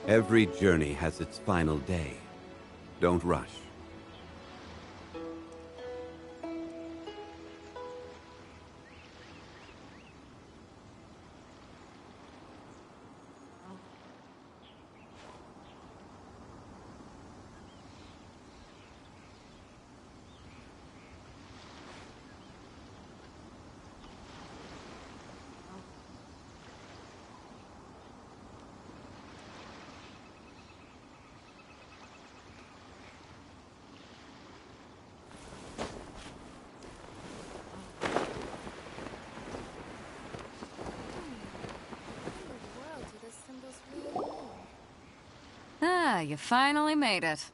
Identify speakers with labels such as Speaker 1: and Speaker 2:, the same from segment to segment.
Speaker 1: Every journey has its final day. Don't rush.
Speaker 2: Ah, you finally made it.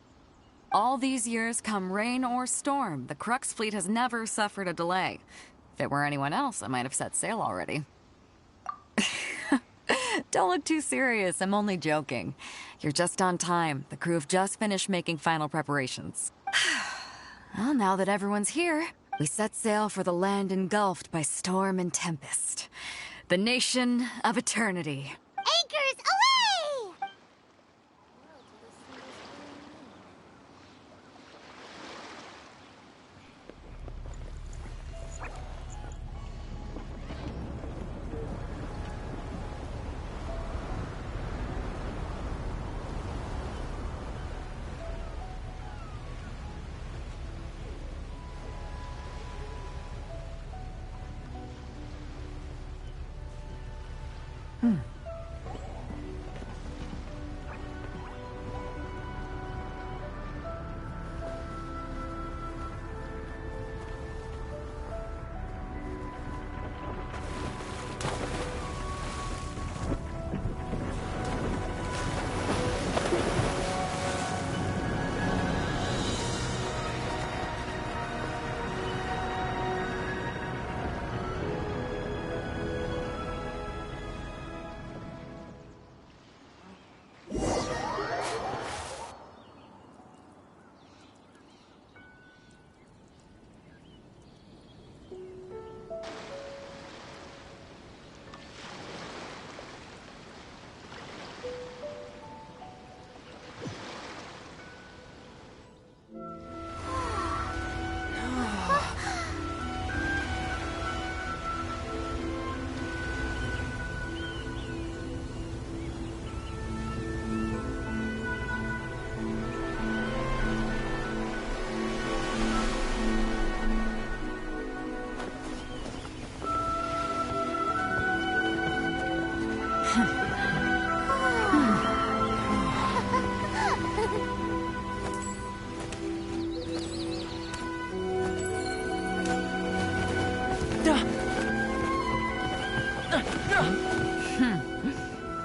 Speaker 2: All these years, come rain or storm, the Crux fleet has never suffered a delay. If it were anyone else, I might have set sail already. Don't look too serious, I'm only joking. You're just on time. The crew have just finished making final preparations. Well, now that everyone's here, we set sail for the land engulfed by storm and tempest. The nation of eternity.
Speaker 3: Anchors away!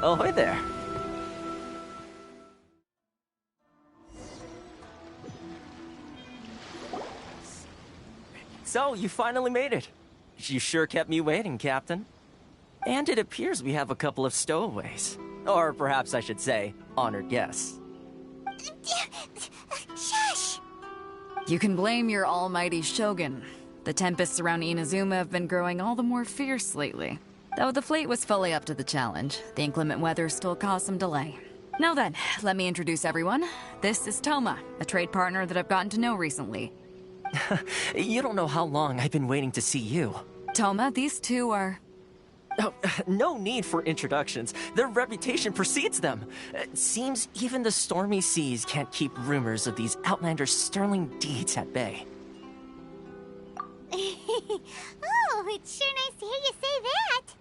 Speaker 4: Ahoy there. So, you finally made it. You sure kept me waiting, Captain. And it appears we have a couple of stowaways. Or perhaps I should say, honored guests.
Speaker 3: Shush!
Speaker 2: You can blame your almighty Shogun. The tempests around Inazuma have been growing all the more fierce lately. Though the fleet was fully up to the challenge, the inclement weather still caused some delay. Now then, let me introduce everyone. This is Toma, a trade partner that I've gotten to know recently.
Speaker 4: You don't know how long I've been waiting to see you.
Speaker 2: Toma, these two are...
Speaker 4: Oh, no need for introductions. Their reputation precedes them. Seems even the stormy seas can't keep rumors of these outlanders' sterling deeds at bay.
Speaker 3: Oh, it's sure nice to hear you say that.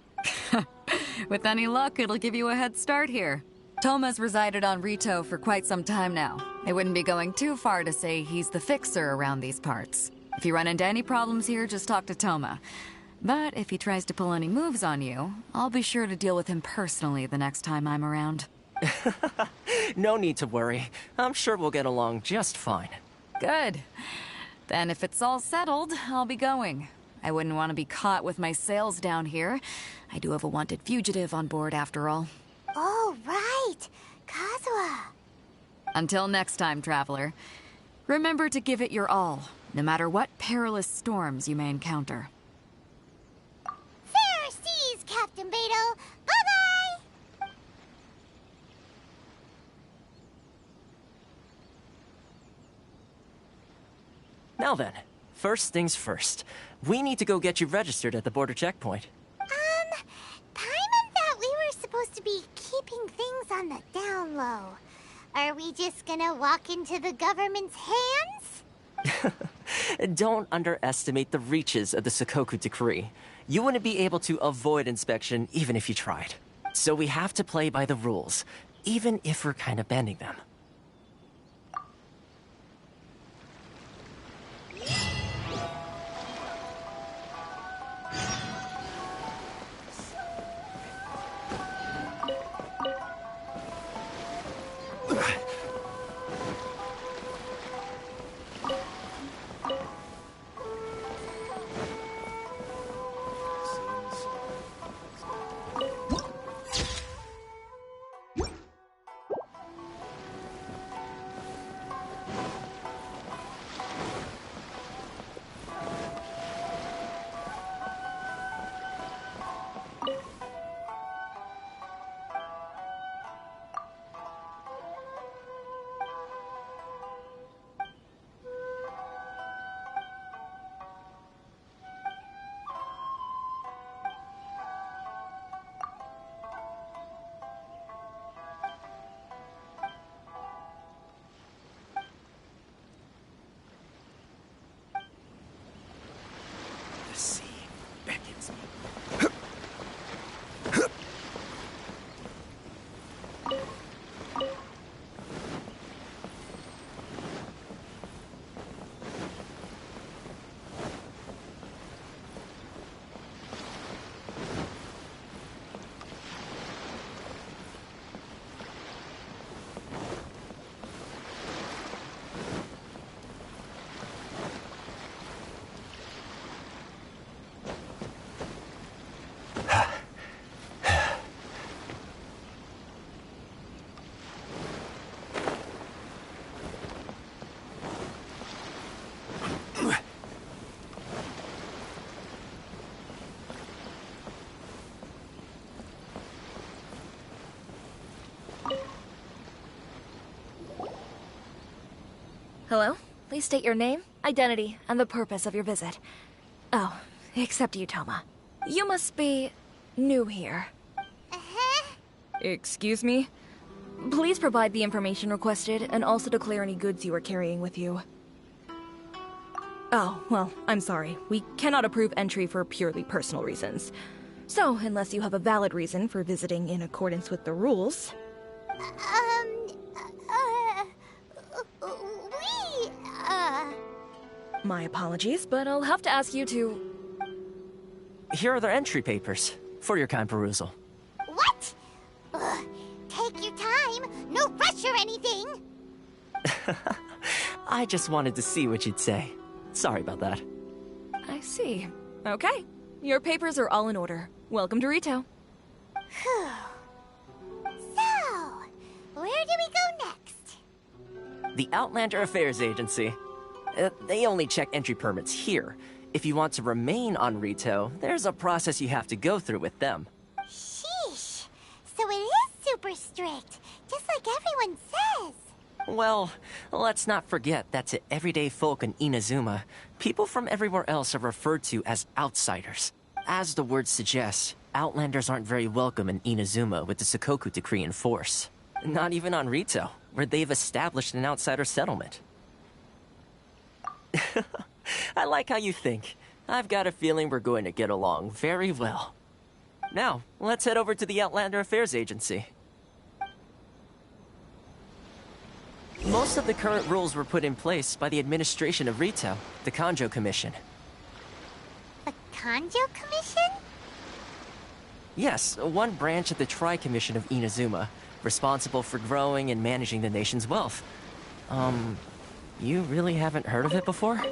Speaker 2: With any luck, it'll give you a head start here. Toma's resided on Rito for quite some time now. It wouldn't be going too far to say he's the fixer around these parts. If you run into any problems here, just talk to Toma. But if he tries to pull any moves on you, I'll be sure to deal with him personally the next time I'm around.
Speaker 4: No need to worry. I'm sure we'll get along just fine.
Speaker 2: Good. Then if it's all settled, I'll be going. I wouldn't want to be caught with my sails down here. I do have a wanted fugitive on board after all.
Speaker 3: Oh, right. Kazuha.
Speaker 2: Until next time, traveler. Remember to give it your all, no matter what perilous storms you may encounter.
Speaker 3: Fair seas, Captain Beidou. Bye-bye!
Speaker 4: Now then, first things first. We need to go get you registered at the border checkpoint.
Speaker 3: Paimon thought we were supposed to be keeping things on the down low. Are we just gonna walk into the government's hands?
Speaker 4: Don't underestimate the reaches of the Sakoku Decree. You wouldn't be able to avoid inspection even if you tried. So we have to play by the rules, even if we're kind of bending them.
Speaker 5: Hello? Please state your name, identity, and the purpose of your visit. Oh, except you, Toma. You must be new here. Excuse me? Please provide the information requested and also declare any goods you are carrying with you. Oh, well, I'm sorry. We cannot approve entry for purely personal reasons. So, unless you have a valid reason for visiting in accordance with the rules... My apologies, but I'll have to ask you to...
Speaker 4: Here are the entry papers, for your kind perusal.
Speaker 3: What? Take your time. No rush or anything.
Speaker 4: I just wanted to see what you'd say. Sorry about that.
Speaker 5: I see. Okay. Your papers are all in order. Welcome to Rito.
Speaker 3: So, where do we go next?
Speaker 4: The Outlander Affairs Agency. They only check entry permits here. If you want to remain on Rito, there's a process you have to go through with them.
Speaker 3: Sheesh. So it is super strict, just like everyone says.
Speaker 4: Well, let's not forget that to everyday folk in Inazuma, people from everywhere else are referred to as outsiders. As the word suggests, Outlanders aren't very welcome in Inazuma with the Sakoku Decree in force. Not even on Rito, where they've established an outsider settlement. I like how you think. I've got a feeling we're going to get along very well. Now, let's head over to the Outlander Affairs Agency. Most of the current rules were put in place by the administration of Rito, the Kanjo Commission.
Speaker 3: The Kanjo Commission?
Speaker 4: Yes, one branch of the Tri-Commission of Inazuma, responsible for growing and managing the nation's wealth. You really haven't heard of it before?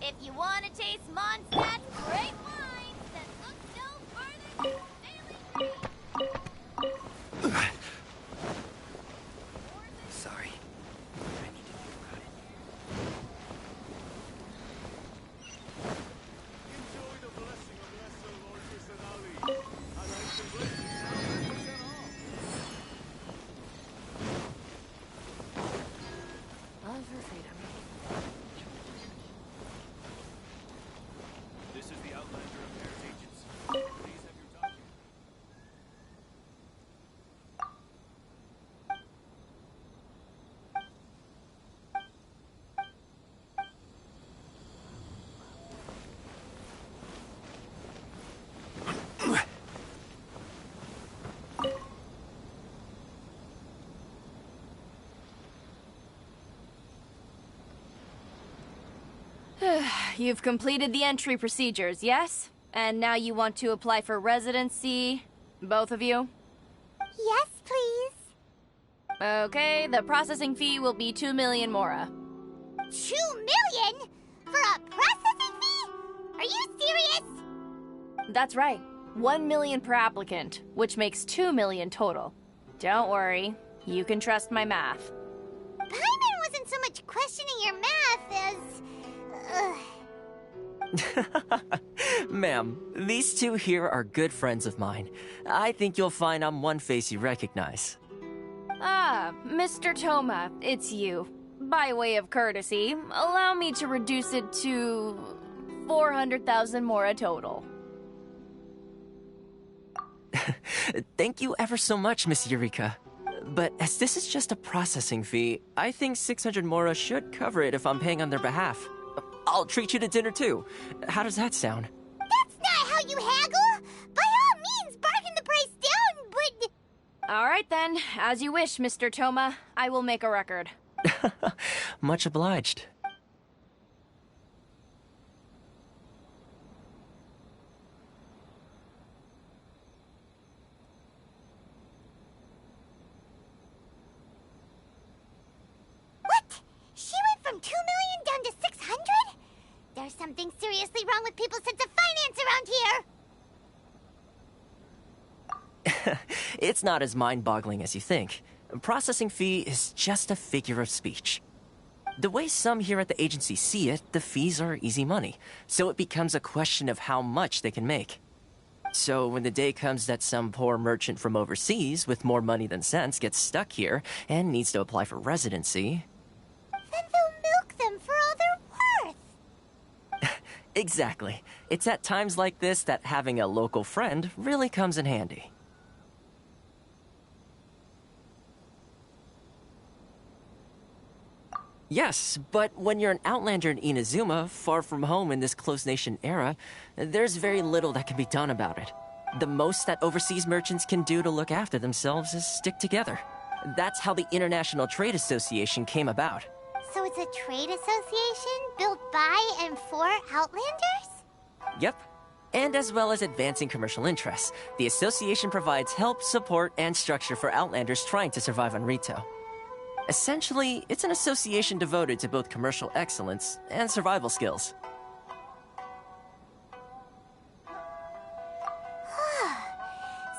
Speaker 3: If you want to taste Mondstadt's great wines, then look no further than Sailing Green.
Speaker 4: Sorry. I need to think about it.
Speaker 6: Enjoy the blessing of Lesser Lord Kusanali. I like the blessing now 10% off.
Speaker 5: Love her freedom.
Speaker 6: This is the Outlander Affairs Agency. Please have your document.
Speaker 7: You've completed the entry procedures, yes? And now you want to apply for residency? Both of you?
Speaker 3: Yes, please.
Speaker 7: Okay, the processing fee will be 2 million mora.
Speaker 3: 2 million? For a processing fee? Are you serious?
Speaker 7: That's right. 1 million per applicant, which makes 2 million total. Don't worry, you can trust my math.
Speaker 3: Paimon wasn't so much questioning your math as...
Speaker 4: Ma'am, these two here are good friends of mine. I think you'll find I'm one face you recognize.
Speaker 7: Ah, Mr. Toma, it's you. By way of courtesy, allow me to reduce it to 400,000 mora total.
Speaker 4: Thank you ever so much, Miss Eureka. But as this is just a processing fee, I think 600 mora should cover it if I'm paying on their behalf. I'll treat you to dinner too. How does that sound?
Speaker 3: That's not how you haggle! By all means, bargain the price down, but...
Speaker 7: Alright then, as you wish, Mr. Toma. I will make a record.
Speaker 4: Much obliged.
Speaker 3: What? She went from 2 million down to 600? There's something seriously wrong with people's sense of finance around here!
Speaker 4: It's not as mind-boggling as you think. Processing fee is just a figure of speech. The way some here at the agency see it, the fees are easy money, so it becomes a question of how much they can make. So when the day comes that some poor merchant from overseas with more money than sense gets stuck here and needs to apply for residency...
Speaker 3: Then they'll milk them for all they're worth!
Speaker 4: Exactly. It's at times like this that having a local friend really comes in handy. Yes, but when you're an outlander in Inazuma, far from home in this close nation era, there's very little that can be done about it. The most that overseas merchants can do to look after themselves is stick together. That's how the International Trade Association came about.
Speaker 3: So it's a trade association built by and for Outlanders?
Speaker 4: Yep. And as well as advancing commercial interests, the association provides help, support, and structure for Outlanders trying to survive on Rito. Essentially, it's an association devoted to both commercial excellence and survival skills.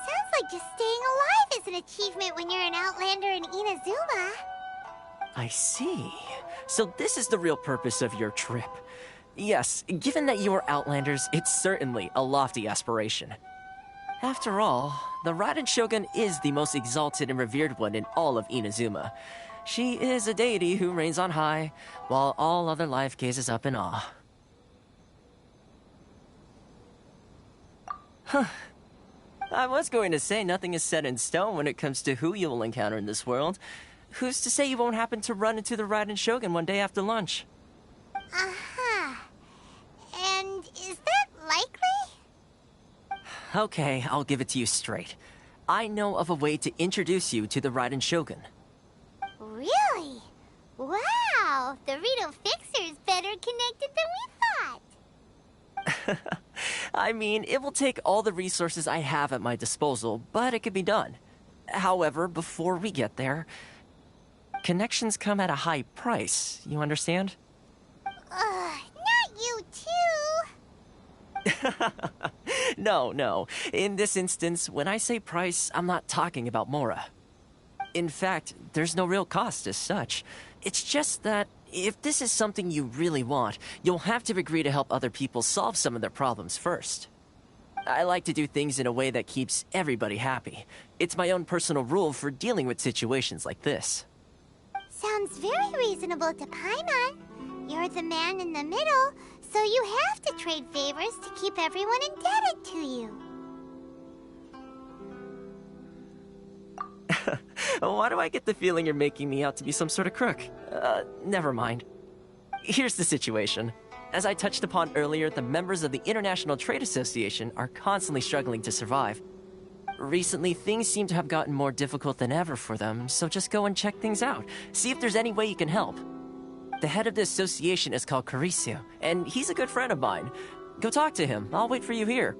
Speaker 3: Sounds like just staying alive is an achievement when you're an Outlander in Inazuma.
Speaker 4: I see. So this is the real purpose of your trip. Yes, given that you are Outlanders, it's certainly a lofty aspiration. After all, the Raiden Shogun is the most exalted and revered one in all of Inazuma. She is a deity who reigns on high, while all other life gazes up in awe. Huh. I was going to say nothing is set in stone when it comes to who you will encounter in this world. Who's to say you won't happen to run into the Raiden Shogun one day after lunch?
Speaker 3: Uh-huh. And is that likely?
Speaker 4: Okay, I'll give it to you straight. I know of a way to introduce you to the Raiden Shogun.
Speaker 3: Really? Wow! The Rito Fixer's better connected than we thought!
Speaker 4: I mean, it will take all the resources I have at my disposal, but it could be done. However, before we get there, connections come at a high price, you understand?
Speaker 3: Not you too.
Speaker 4: No. In this instance, when I say price, I'm not talking about Mora. In fact, there's no real cost as such. It's just that if this is something you really want, you'll have to agree to help other people solve some of their problems first. I like to do things in a way that keeps everybody happy. It's my own personal rule for dealing with situations like this.
Speaker 3: Sounds very reasonable to Paimon. You're the man in the middle, so you have to trade favors to keep everyone indebted to you.
Speaker 4: Why do I get the feeling you're making me out to be some sort of crook? Never mind. Here's the situation. As I touched upon earlier, the members of the International Trade Association are constantly struggling to survive. Recently, things seem to have gotten more difficult than ever for them, so just go and check things out. See if there's any way you can help. The head of the association is called Caricio, and he's a good friend of mine. Go talk to him. I'll wait for you here.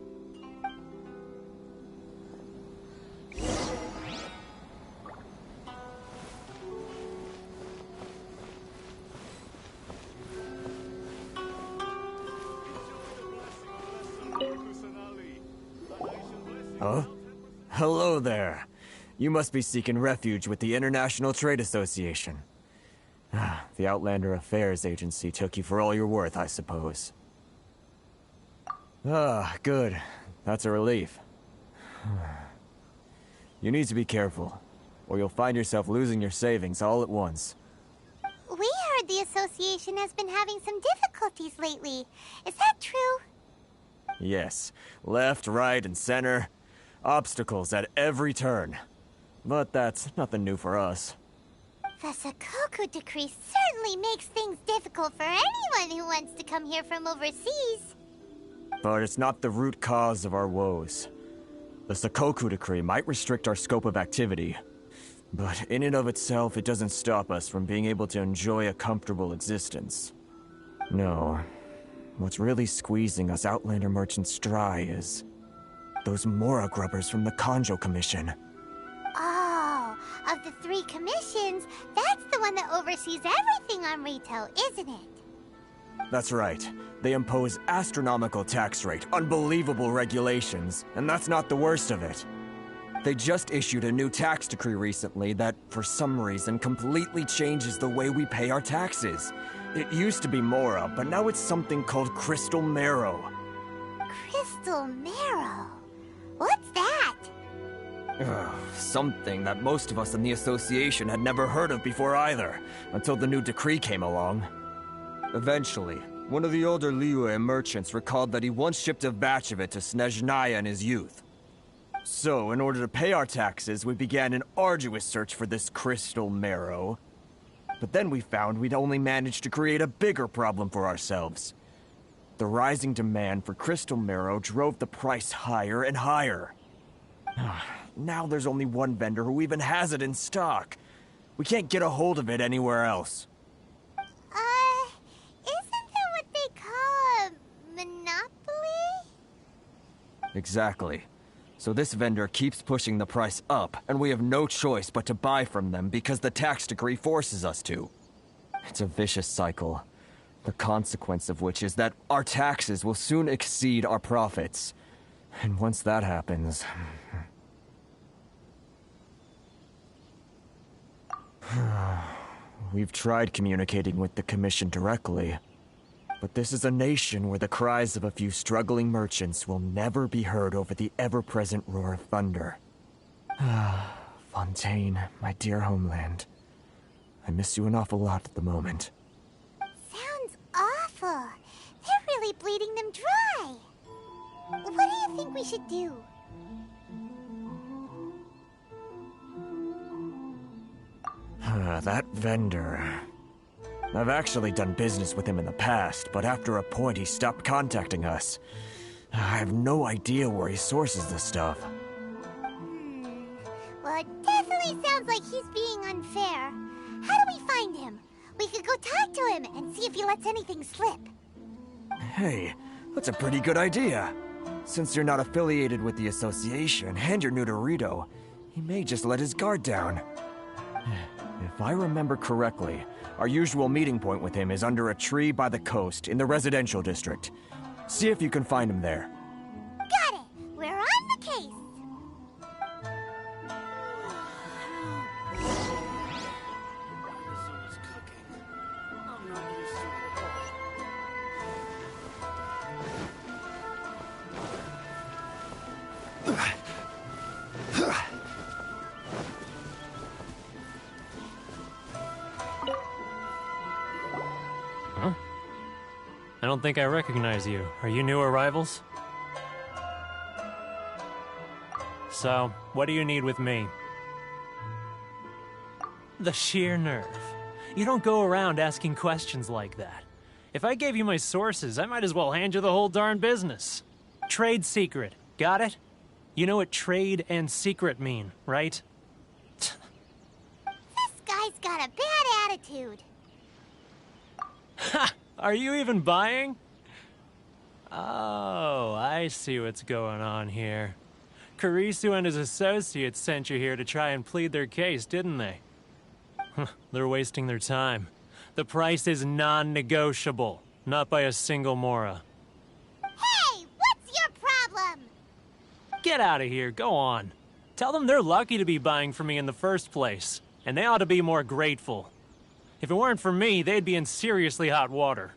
Speaker 8: Huh? Hello there. You must be seeking refuge with the International Trade Association. The Outlander Affairs Agency took you for all you're worth, I suppose. Good. That's a relief. You need to be careful, or you'll find yourself losing your savings all at once.
Speaker 3: We heard the association has been having some difficulties lately. Is that true?
Speaker 8: Yes. Left, right, and center. Obstacles at every turn. But that's nothing new for us.
Speaker 3: The Sakoku decree certainly makes things difficult for anyone who wants to come here from overseas.
Speaker 8: But it's not the root cause of our woes. The Sakoku decree might restrict our scope of activity, but in and of itself, it doesn't stop us from being able to enjoy a comfortable existence. No. What's really squeezing us Outlander merchants dry is those Mora grubbers from the Kanjo Commission.
Speaker 3: Oh, of the 3 commissions, that's the one that oversees everything on Rito, isn't it?
Speaker 8: That's right. They impose astronomical tax rate, unbelievable regulations, and that's not the worst of it. They just issued a new tax decree recently that, for some reason, completely changes the way we pay our taxes. It used to be Mora, but now it's something called Crystal Marrow.
Speaker 3: Crystal Marrow? What's that?
Speaker 8: Something that most of us in the association had never heard of before either, until the new decree came along. Eventually, one of the older Liyue merchants recalled that he once shipped a batch of it to Snezhnaya in his youth. So, in order to pay our taxes, we began an arduous search for this Crystal Marrow. But then we found we'd only managed to create a bigger problem for ourselves. The rising demand for Crystal Marrow drove the price higher and higher. Now there's only one vendor who even has it in stock. We can't get a hold of it anywhere else.
Speaker 3: Isn't that what they call a monopoly?
Speaker 8: Exactly. So this vendor keeps pushing the price up, and we have no choice but to buy from them because the tax decree forces us to. It's a vicious cycle. The consequence of which is that our taxes will soon exceed our profits. And once that happens... We've tried communicating with the Commission directly, but this is a nation where the cries of a few struggling merchants will never be heard over the ever-present roar of thunder. Fontaine, my dear homeland. I miss you an awful lot at the moment.
Speaker 3: Sounds awful. They're really bleeding them dry. What do you think we should do?
Speaker 8: That vendor... I've actually done business with him in the past, but after a point he stopped contacting us. I have no idea where he sources this stuff.
Speaker 3: Well, it definitely sounds like he's being unfair. How do we find him? We could go talk to him and see if he lets anything slip.
Speaker 8: Hey, that's a pretty good idea. Since you're not affiliated with the association and you're new to Rito, he may just let his guard down. If I remember correctly, our usual meeting point with him is under a tree by the coast in the residential district. See if you can find him there.
Speaker 3: Got it! We're on the case!
Speaker 6: Izuma's cooking. I'm not used to it at all.
Speaker 9: I don't think I recognize you. Are you new arrivals? So, what do you need with me? The sheer nerve. You don't go around asking questions like that. If I gave you my sources, I might as well hand you the whole darn business. Trade secret. Got it? You know what trade and secret mean, right?
Speaker 3: This guy's got a bad attitude.
Speaker 9: Ha! Are you even buying? Oh, I see what's going on here. Kurisu and his associates sent you here to try and plead their case, didn't they? They're wasting their time. The price is non-negotiable, not by a single Mora.
Speaker 3: Hey, what's your problem?
Speaker 9: Get out of here, go on. Tell them they're lucky to be buying from me in the first place, and they ought to be more grateful. If it weren't for me, they'd be in seriously hot water.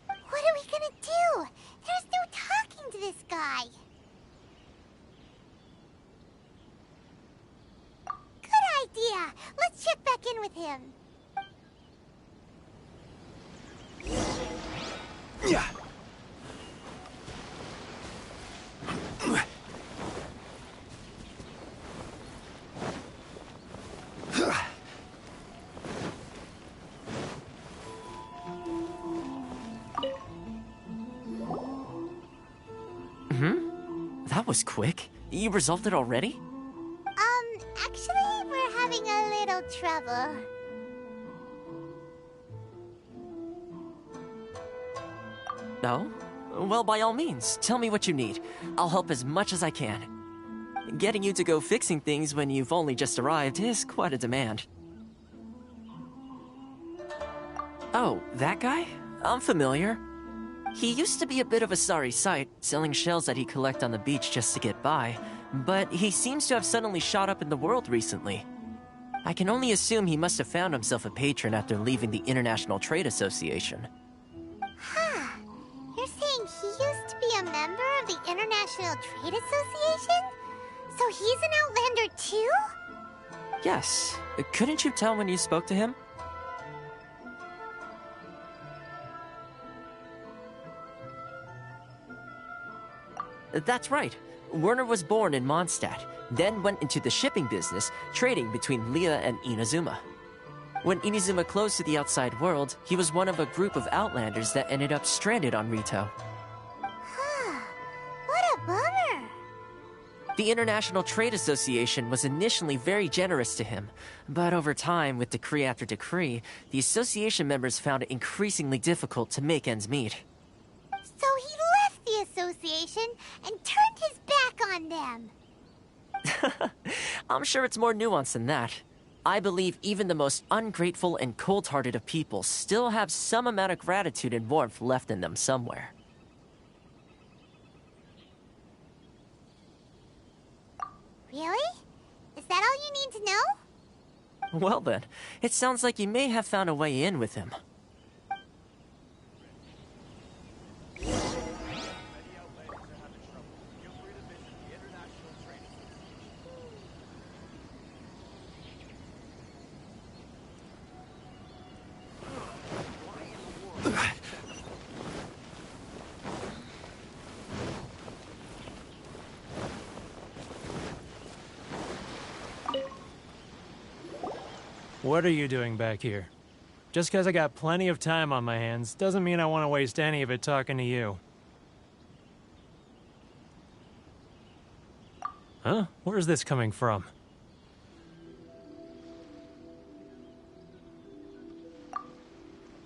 Speaker 3: What are we gonna do? There's no talking to this guy. Good idea. Let's check back in with him.
Speaker 8: Yeah.
Speaker 4: That was quick. You resolved it already?
Speaker 3: Actually, we're having a little trouble.
Speaker 4: No? Well, by all means, tell me what you need. I'll help as much as I can. Getting you to go fixing things when you've only just arrived is quite a demand. Oh, that guy? I'm familiar. He used to be a bit of a sorry sight, selling shells that he'd collect on the beach just to get by, but he seems to have suddenly shot up in the world recently. I can only assume he must have found himself a patron after leaving the International Trade Association.
Speaker 3: Huh. You're saying he used to be a member of the International Trade Association? So he's an Outlander too?
Speaker 4: Yes. Couldn't you tell when you spoke to him? That's right. Werner was born in Mondstadt, then went into the shipping business, trading between Leah and Inazuma. When Inazuma closed to the outside world, he was one of a group of Outlanders that ended up stranded on Rito.
Speaker 3: Huh. What a bummer.
Speaker 4: The International Trade Association was initially very generous to him, but over time, with decree after decree, the association members found it increasingly difficult to make ends meet.
Speaker 3: So he left the association and turned his back on them.
Speaker 4: I'm sure it's more nuanced than that. I believe even the most ungrateful and cold-hearted of people still have some amount of gratitude and warmth left in them somewhere.
Speaker 3: Really? Is that all you need to know?
Speaker 4: Well then, it sounds like you may have found a way in with him.
Speaker 9: What are you doing back here? Just because I got plenty of time on my hands doesn't mean I want to waste any of it talking to you. Huh? Where's this coming from?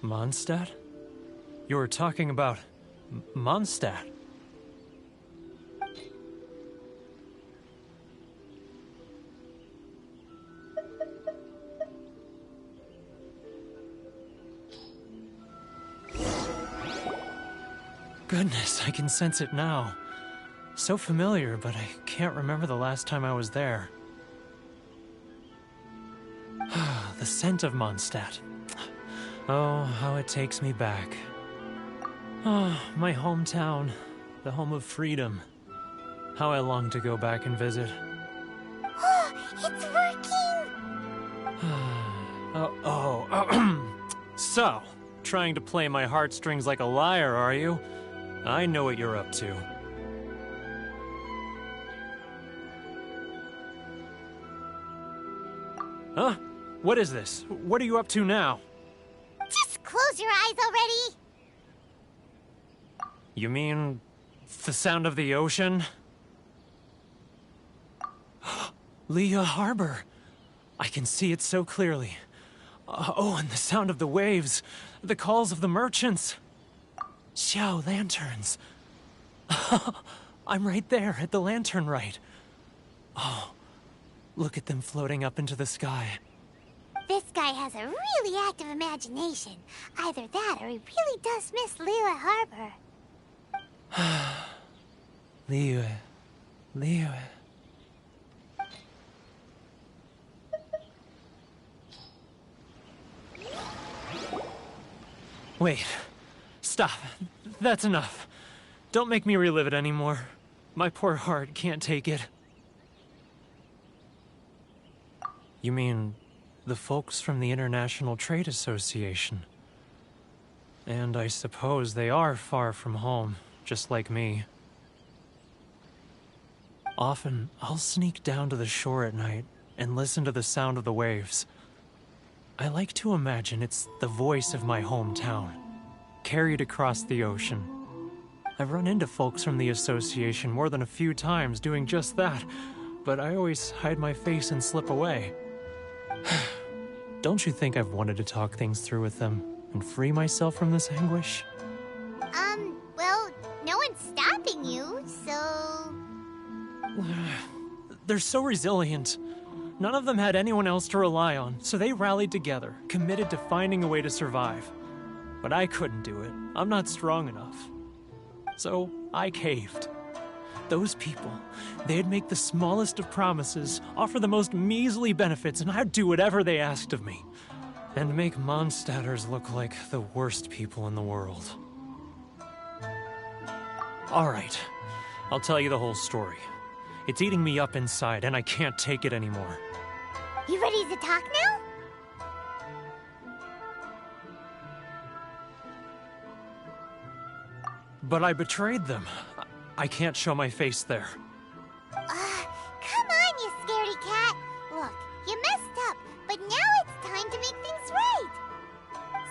Speaker 9: Mondstadt? You were talking about Mondstadt. Goodness, I can sense it now. So familiar, but I can't remember the last time I was there. The scent of Mondstadt. Oh, how it takes me back. Oh, my hometown, the home of freedom. How I long to go back and visit.
Speaker 3: Oh, it's working!
Speaker 9: So, trying to play my heartstrings like a liar, are you? I know what you're up to. Huh? What is this? What are you up to now?
Speaker 3: Just close your eyes already!
Speaker 9: You mean the sound of the ocean? Leah Harbor. I can see it so clearly. Oh, and the sound of the waves. The calls of the merchants. Xiao lanterns. I'm right there at the lantern right. Oh, look at them floating up into the sky.
Speaker 3: This guy has a really active imagination. Either that or he really does miss Liyue Harbor.
Speaker 9: Liyue. Wait. Stop. That's enough. Don't make me relive it anymore. My poor heart can't take it. You mean the folks from the International Trade Association? And I suppose they are far from home, just like me. Often, I'll sneak down to the shore at night and listen to the sound of the waves. I like to imagine it's the voice of my hometown, carried across the ocean. I've run into folks from the association more than a few times doing just that, but I always hide my face and slip away. Don't you think I've wanted to talk things through with them and free myself from this anguish?
Speaker 3: Well, no one's stopping you, so...
Speaker 9: They're so resilient. None of them had anyone else to rely on, so they rallied together, committed to finding a way to survive. But I couldn't do it. I'm not strong enough. So I caved. Those people, they'd make the smallest of promises, offer the most measly benefits, and I'd do whatever they asked of me. And make Mondstadters look like the worst people in the world. Alright, I'll tell you the whole story. It's eating me up inside, and I can't take it anymore.
Speaker 3: You ready to talk now?
Speaker 9: But I betrayed them. I can't show my face there.
Speaker 3: Come on, you scaredy cat. Look, you messed up, but now it's time to make things right.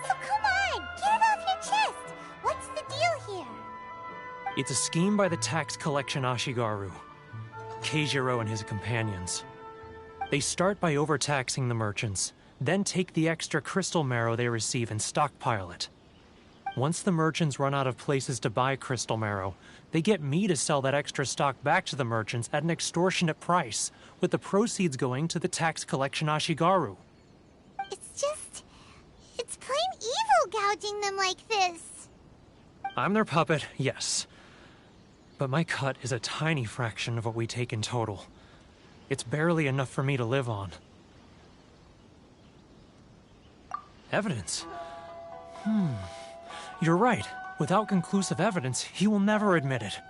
Speaker 3: So come on, get it off your chest. What's the deal here?
Speaker 9: It's a scheme by the tax collection Ashigaru, Keijiro and his companions. They start by overtaxing the merchants, then take the extra crystal marrow they receive and stockpile it. Once the merchants run out of places to buy crystal marrow, they get me to sell that extra stock back to the merchants at an extortionate price, with the proceeds going to the tax collection Ashigaru.
Speaker 3: It's plain evil gouging them like this.
Speaker 9: I'm their puppet, yes. But my cut is a tiny fraction of what we take in total. It's barely enough for me to live on. Evidence? You're right. Without conclusive evidence, he will never admit it.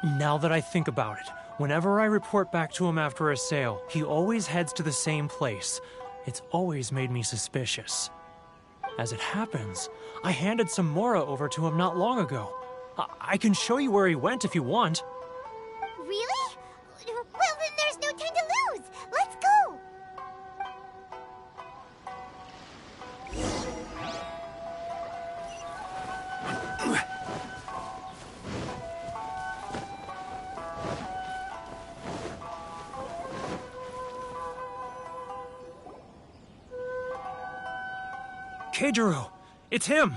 Speaker 9: Now that I think about it, whenever I report back to him after a sale, he always heads to the same place. It's always made me suspicious. As it happens, I handed some Mora over to him not long ago. I can show you where he went if you want.
Speaker 3: Really? Well, then there's no time to lose. Let's go.
Speaker 9: Keijiro! It's him!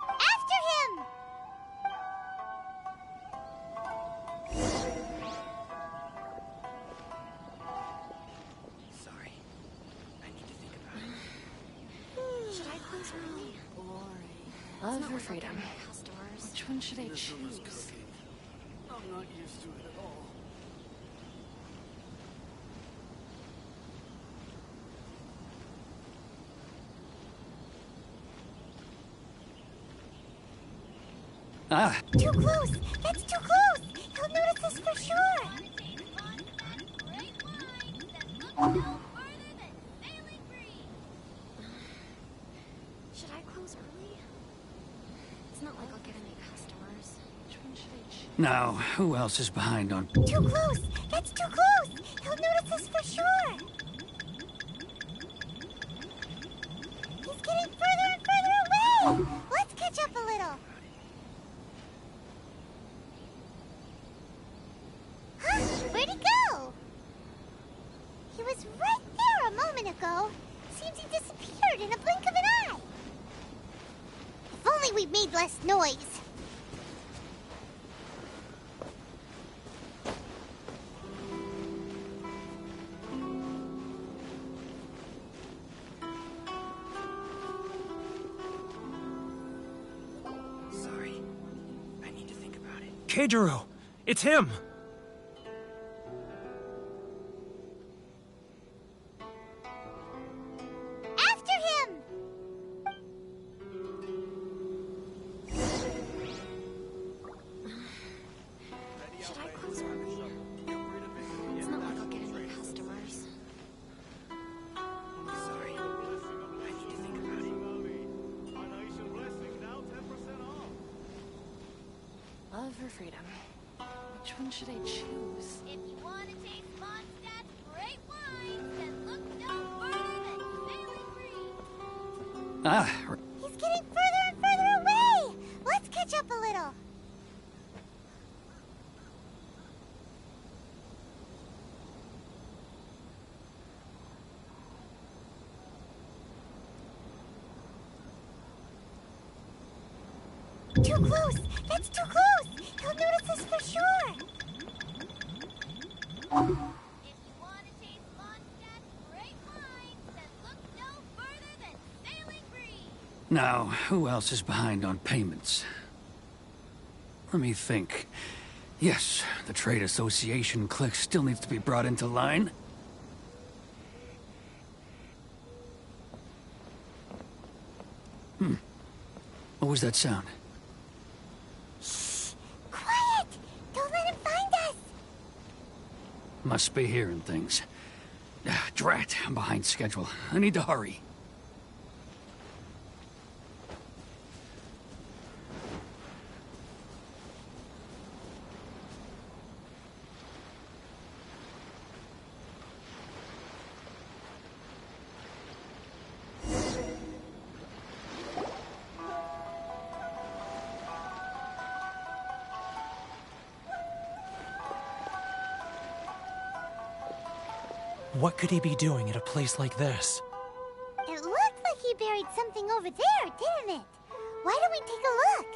Speaker 3: After him!
Speaker 4: Sorry. I need to think about it.
Speaker 5: Should I close early? Boring. Love for freedom. Which one should I choose?
Speaker 6: I'm not used to it at all.
Speaker 1: Ah,
Speaker 3: Too close! That's too close! He'll notice us for sure!
Speaker 5: Should I close early? It's not like I'll get any customers. Which one should I choose?
Speaker 1: now, who else is behind on...
Speaker 3: Too close! That's too close! He'll notice us for sure! He's getting further and further away! Let's catch up a little! Huh? Where'd he go? He was right there a moment ago. Seems he disappeared in a blink of an eye. If only we made less noise.
Speaker 8: Sorry. I need to think about it.
Speaker 9: Keijiro! It's him!
Speaker 3: After him!
Speaker 5: Should I close early? It's not like I'll get any customers.
Speaker 8: Sorry. I need to think about it.
Speaker 5: Love or freedom? Which one should I choose?
Speaker 3: If you want to taste Mondstadt's great wines, then look no further than Sailing Green.
Speaker 1: Ah,
Speaker 3: He's getting further and further away! Let's catch up a little. Too close! That's too close! He'll notice us for sure! If you want to taste Mondstadt's great wines, then look no further than Sailing Green.
Speaker 1: now, who else is behind on payments? Let me think. Yes, the Trade Association clique still needs to be brought into line. What was that sound?
Speaker 3: Quiet! Don't let him find us!
Speaker 1: Must be hearing things. Drat, I'm behind schedule. I need to hurry.
Speaker 9: What could he be doing at a place like this?
Speaker 3: It looked like he buried something over there, didn't it? Why don't we take a look?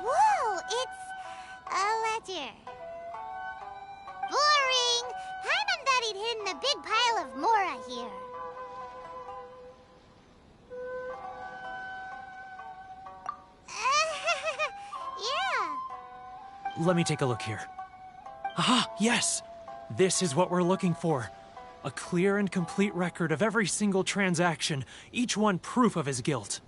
Speaker 3: Whoa, it's a ledger. Boring! Hyman thought he'd hidden a big pile of Mora here. Yeah.
Speaker 9: Let me take a look here. Aha, yes! This is what we're looking for. A clear and complete record of every single transaction, each one proof of his guilt.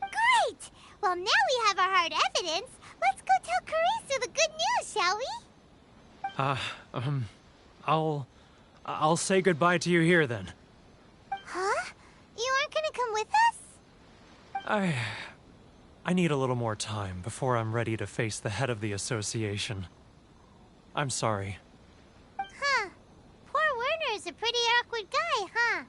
Speaker 3: Great! Well, now we have our hard evidence. Let's go tell Karisu the good news, shall we?
Speaker 9: I'll say goodbye to you here then.
Speaker 3: Huh? You aren't gonna come with us?
Speaker 9: I need a little more time before I'm ready to face the head of the association. I'm sorry.
Speaker 3: Huh. Poor Werner's a pretty awkward guy, huh?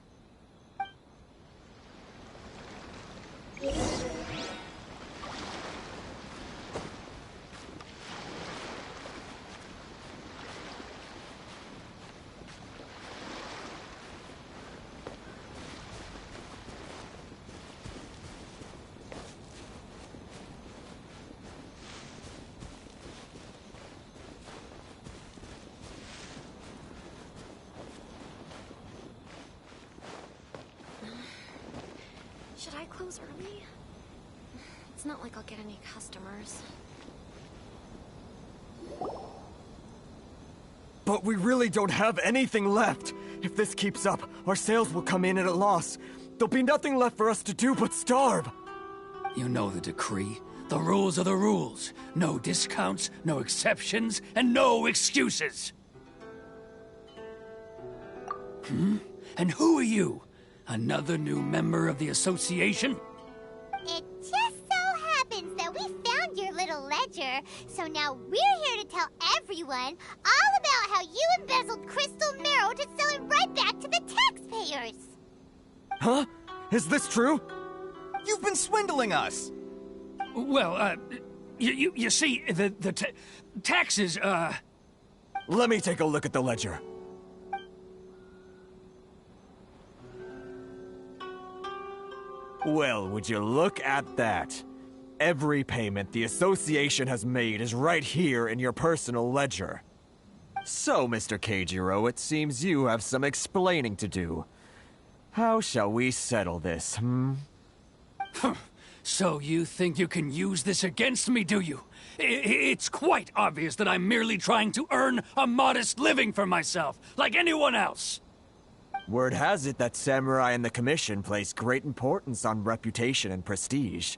Speaker 5: close early? It's not like I'll get any customers.
Speaker 8: But we really don't have anything left. If this keeps up, our sales will come in at a loss. There'll be nothing left for us to do but starve.
Speaker 1: You know the decree. The rules are the rules. No discounts, no exceptions, and no excuses. And who are you? Another new member of the association?
Speaker 3: It just so happens that we found your little ledger, so now we're here to tell everyone all about how you embezzled crystal marrow to sell it right back to the taxpayers.
Speaker 8: Huh? Is this true?
Speaker 10: You've been swindling us!
Speaker 1: Well, you see, the taxes,
Speaker 8: Let me take a look at the ledger. Well, would you look at that? Every payment the association has made is right here in your personal ledger. So, Mr. Keijiro, it seems you have some explaining to do. How shall we settle this,
Speaker 1: So you think you can use this against me, do you? It's quite obvious that I'm merely trying to earn a modest living for myself, like anyone else.
Speaker 8: Word has it that Samurai and the Commission place great importance on reputation and prestige.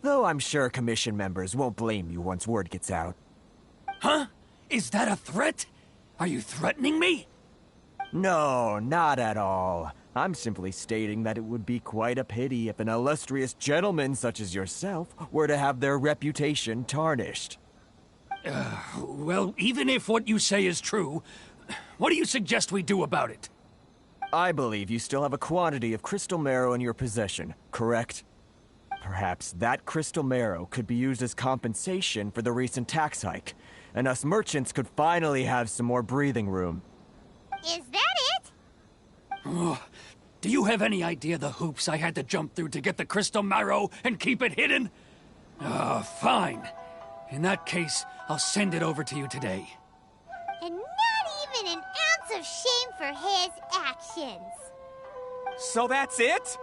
Speaker 8: Though I'm sure Commission members won't blame you once word gets out.
Speaker 1: Huh? Is that a threat? Are you threatening me?
Speaker 8: No, not at all. I'm simply stating that it would be quite a pity if an illustrious gentleman such as yourself were to have their reputation tarnished.
Speaker 1: Well, even if what you say is true, what do you suggest we do about it?
Speaker 8: I believe you still have a quantity of crystal marrow in your possession, correct? Perhaps that crystal marrow could be used as compensation for the recent tax hike, and us merchants could finally have some more breathing room.
Speaker 3: Is that it?
Speaker 1: Do you have any idea the hoops I had to jump through to get the crystal marrow and keep it hidden? Fine. In that case, I'll send it over to you today.
Speaker 3: And not even an ounce of shame for his actions.
Speaker 10: So that's it?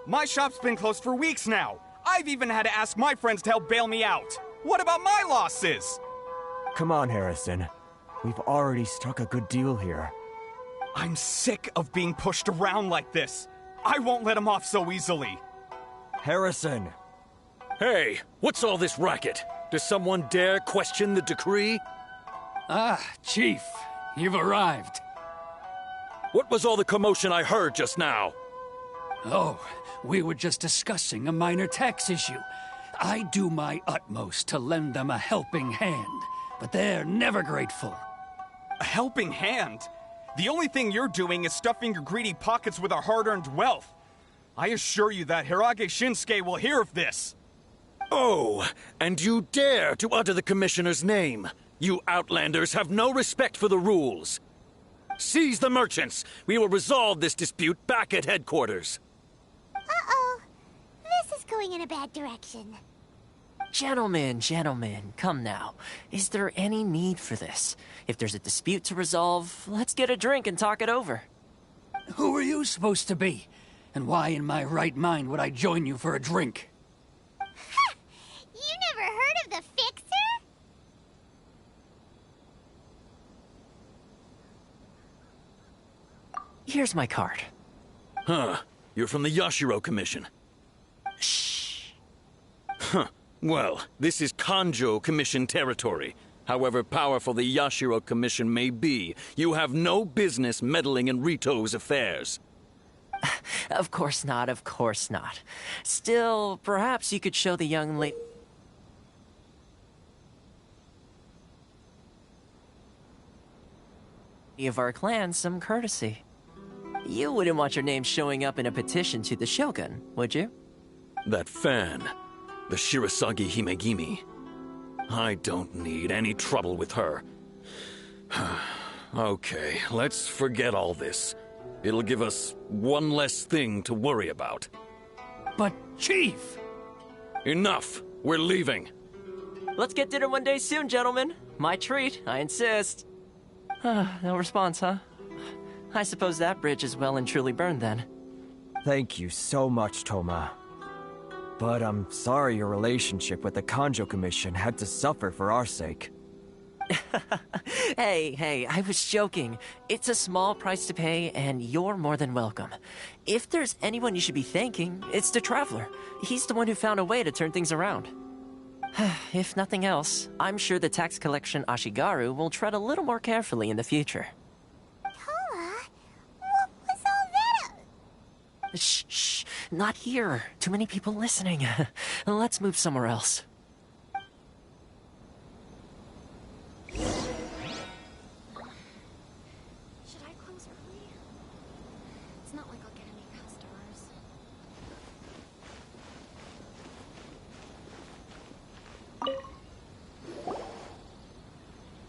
Speaker 10: My shop's been closed for weeks now. I've even had to ask my friends to help bail me out. What about my losses?
Speaker 8: Come on, Harrison. We've already struck a good deal here.
Speaker 10: I'm sick of being pushed around like this. I won't let him off so easily.
Speaker 8: Harrison!
Speaker 11: Hey, what's all this racket? Does someone dare question the decree?
Speaker 1: Chief, you've arrived.
Speaker 11: What was all the commotion I heard just now?
Speaker 1: Oh, we were just discussing a minor tax issue. I do my utmost to lend them a helping hand, but they're never grateful.
Speaker 10: A helping hand? The only thing you're doing is stuffing your greedy pockets with our hard-earned wealth. I assure you that Hirage Shinsuke will hear of this.
Speaker 11: Oh, and you dare to utter the Commissioner's name. You Outlanders have no respect for the rules. Seize the merchants. We will resolve this dispute back at headquarters.
Speaker 3: Uh-oh. This is going in a bad direction.
Speaker 4: Gentlemen, come now. Is there any need for this? If there's a dispute to resolve, let's get a drink and talk it over.
Speaker 1: Who are you supposed to be? And why in my right mind would I join you for a drink?
Speaker 3: Ha! You never heard of the Fixer?
Speaker 4: Here's my card.
Speaker 11: Huh. You're from the Yashiro Commission.
Speaker 4: Shh.
Speaker 11: Huh. Well, this is Kanjo Commission territory. However powerful the Yashiro Commission may be, you have no business meddling in Rito's affairs.
Speaker 4: Of course not, of course not. Still, perhaps you could show the young lady of our clan some courtesy. You wouldn't want your name showing up in a petition to the Shogun, would you?
Speaker 11: That fan, the Shirasagi Himegimi. I don't need any trouble with her. Okay, let's forget all this. It'll give us one less thing to worry about.
Speaker 1: But, Chief!
Speaker 11: Enough! We're leaving.
Speaker 4: Let's get dinner one day soon, gentlemen. My treat, I insist. No response, huh? I suppose that bridge is well and truly burned then.
Speaker 8: Thank you so much, Toma. But I'm sorry your relationship with the Kanjo Commission had to suffer for our sake.
Speaker 4: Hey, I was joking. It's a small price to pay, and you're more than welcome. If there's anyone you should be thanking, it's the Traveler. He's the one who found a way to turn things around. If nothing else, I'm sure the tax collection Ashigaru will tread a little more carefully in the future.
Speaker 3: Toma, what was all that?
Speaker 4: Shh, not here. Too many people listening. Let's move somewhere else.
Speaker 5: Should I close early? It's not like I'll get any customers.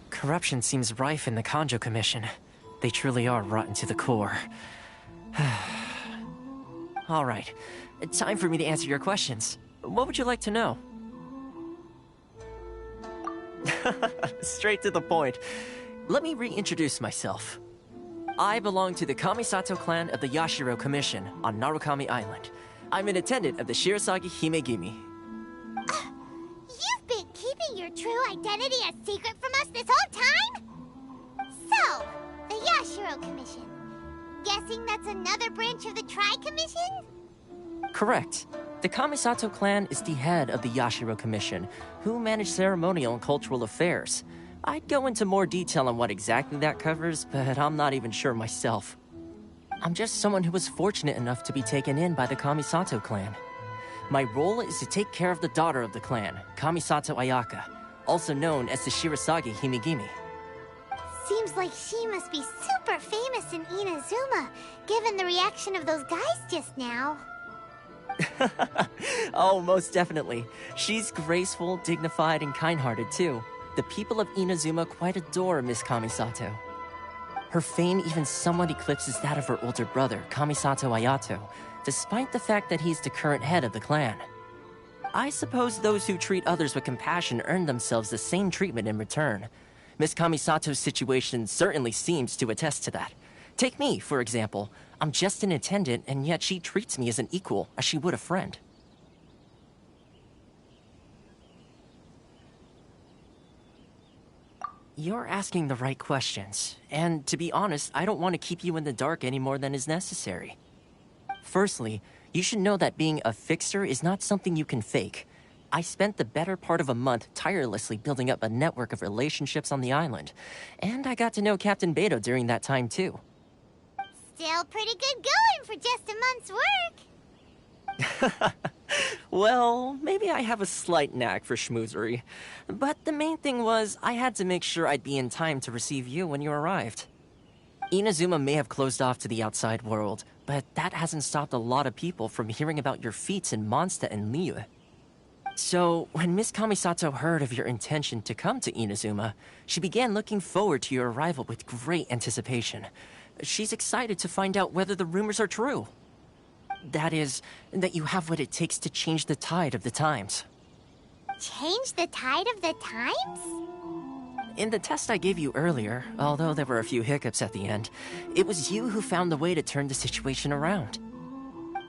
Speaker 4: Corruption seems rife in the Kanjo Commission. They truly are rotten to the core. All right, time for me to answer your questions. What would you like to know? Straight to the point. Let me reintroduce myself. I belong to the Kamisato clan of the Yashiro Commission on Narukami Island. I'm an attendant of the Shirasagi Himegimi.
Speaker 3: You've been keeping your true identity a secret from us this whole time? So, the Yashiro Commission. Guessing that's another branch of the Tri-Commission?
Speaker 4: Correct. The Kamisato clan is the head of the Yashiro Commission, who manage ceremonial and cultural affairs. I'd go into more detail on what exactly that covers, but I'm not even sure myself. I'm just someone who was fortunate enough to be taken in by the Kamisato clan. My role is to take care of the daughter of the clan, Kamisato Ayaka, also known as the Shirasagi Himegimi.
Speaker 3: Seems like she must be super famous in Inazuma, given the reaction of those guys just now.
Speaker 4: Oh, most definitely. She's graceful, dignified, and kind-hearted too. The people of Inazuma quite adore Miss Kamisato. Her fame even somewhat eclipses that of her older brother, Kamisato Ayato, despite the fact that he's the current head of the clan. I suppose those who treat others with compassion earn themselves the same treatment in return. Miss Kamisato's situation certainly seems to attest to that. Take me, for example. I'm just an attendant, and yet she treats me as an equal, as she would a friend. You're asking the right questions, and to be honest, I don't want to keep you in the dark any more than is necessary. Firstly, you should know that being a fixer is not something you can fake. I spent the better part of a month tirelessly building up a network of relationships on the island, and I got to know Captain Beto during that time too.
Speaker 3: Still pretty good going for just a month's work.
Speaker 4: Well, maybe I have a slight knack for schmoozery, but the main thing was I had to make sure I'd be in time to receive you when you arrived. Inazuma may have closed off to the outside world, but that hasn't stopped a lot of people from hearing about your feats in Mondstadt and Liyue. So, when Miss Kamisato heard of your intention to come to Inazuma, she began looking forward to your arrival with great anticipation. She's excited to find out whether the rumors are true. That is, that you have what it takes to change the tide of the times.
Speaker 3: Change the tide of the times?
Speaker 4: In the test I gave you earlier, although there were a few hiccups at the end, it was you who found the way to turn the situation around.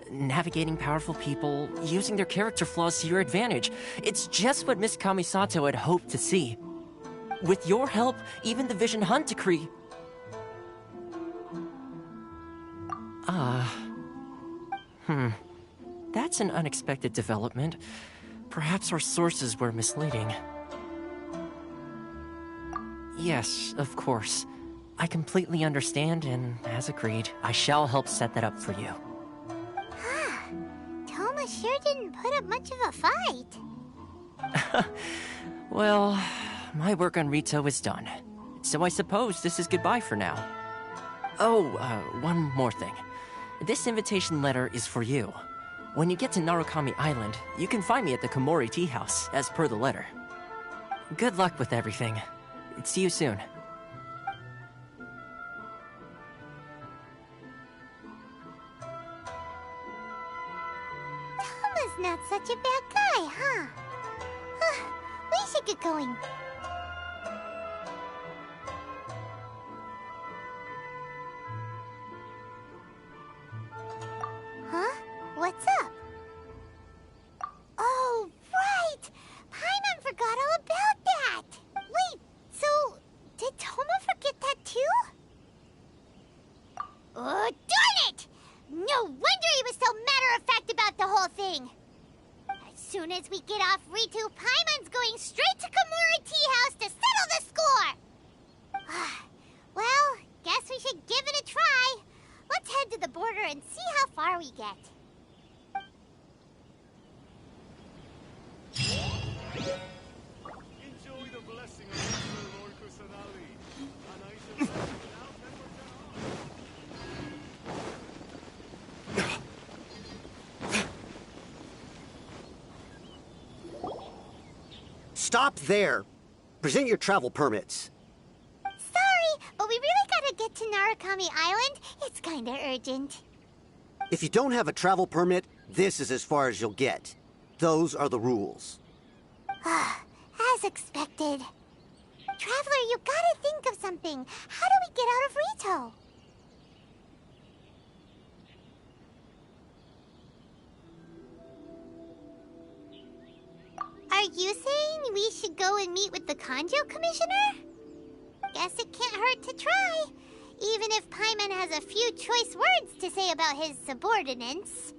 Speaker 4: Navigating powerful people, using their character flaws to your advantage. It's just what Miss Kamisato had hoped to see. With your help, even the Vision Hunt decree... That's an unexpected development. Perhaps our sources were misleading. Yes, of course. I completely understand, and as agreed, I shall help set that up for you.
Speaker 3: Toma sure didn't put up much of a fight.
Speaker 4: Well, my work on Rito is done. So I suppose this is goodbye for now. Oh, one more thing. This invitation letter is for you. When you get to Narukami Island, you can find me at the Komori Tea House, as per the letter. Good luck with everything. See you soon.
Speaker 3: Toma's not such a bad guy, huh? We should get going. Huh? No wonder he was so matter-of-fact about the whole thing. As soon as we get off Ritu, Paimon's going straight to Kamura Tea House to settle the score. Well, guess we should give it a try. Let's head to the border and see how far we get.
Speaker 6: Enjoy the blessing of Master Lord Kusanagi. And I shall set you out and
Speaker 12: Stop there! Present your travel permits.
Speaker 3: Sorry, but we really gotta get to Narukami Island. It's kinda urgent.
Speaker 12: If you don't have a travel permit, this is as far as you'll get. Those are the rules.
Speaker 3: As expected. Traveler, you gotta think of something. How do we get out of Rito? Are you saying we should go and meet with the Kanjo Commissioner? Guess it can't hurt to try. Even if Paimon has a few choice words to say about his subordinates.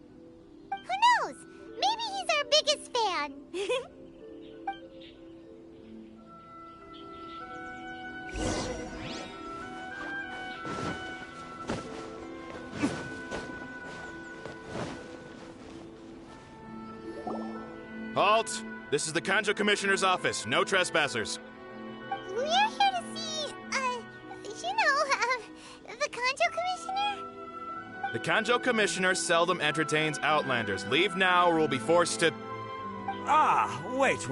Speaker 3: Who knows? Maybe he's our biggest fan.
Speaker 13: Halt! This is the Kanjo Commissioner's office. No trespassers.
Speaker 3: We're here to see, the Kanjo Commissioner?
Speaker 13: The Kanjo Commissioner seldom entertains Outlanders. Leave now or we'll be forced to...
Speaker 8: Wait.